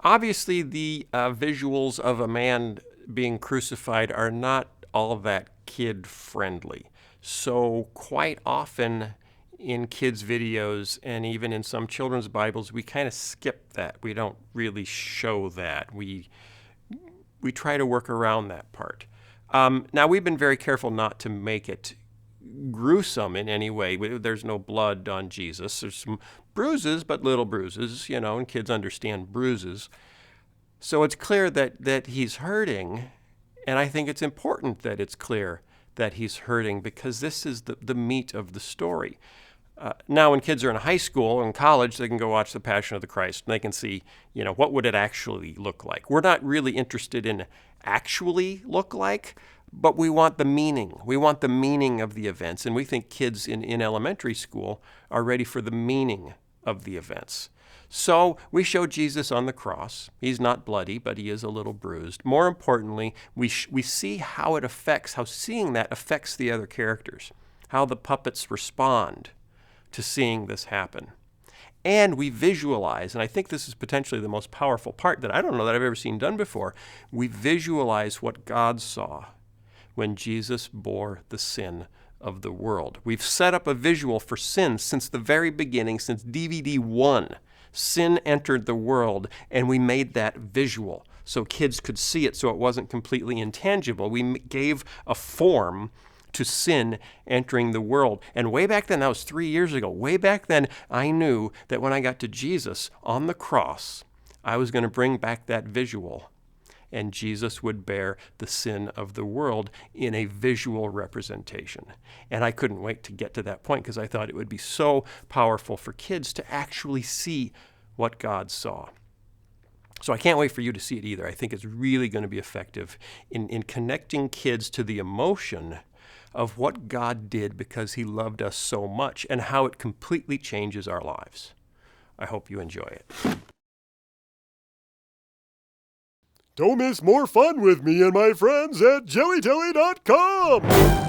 Obviously, the visuals of a man being crucified are not all that kid-friendly. So quite often in kids' videos and even in some children's Bibles, we kind of skip that. We don't really show that. We try to work around that part. Now, we've been very careful not to make it gruesome in any way. There's no blood on Jesus. There's some bruises, but little bruises, and kids understand bruises. So it's clear that he's hurting, and I think it's important that it's clear that he's hurting because this is the meat of the story. Now, when kids are in high school and college, they can go watch The Passion of the Christ, and they can see, what would it actually look like. We're not really interested in actually look like, but we want the meaning. We want the meaning of the events, and we think kids in elementary school are ready for the meaning of the events. So we show Jesus on the cross. He's not bloody, but he is a little bruised. More importantly, we see how seeing that affects the other characters, how the puppets respond to seeing this happen. And we visualize, and I think this is potentially the most powerful part that I don't know that I've ever seen done before. We visualize what God saw when Jesus bore the sin of the world. We've set up a visual for sin since the very beginning, since DVD 1. Sin entered the world, and we made that visual so kids could see it so it wasn't completely intangible. We gave a form to sin entering the world. And way back then, that was 3 years ago, way back then, I knew that when I got to Jesus on the cross, I was going to bring back that visual, and Jesus would bear the sin of the world in a visual representation. And I couldn't wait to get to that point because I thought it would be so powerful for kids to actually see what God saw. So I can't wait for you to see it either. I think it's really going to be effective in connecting kids to the emotion of what God did because he loved us so much and how it completely changes our lives. I hope you enjoy it. Don't miss more fun with me and my friends at jellytelly.com.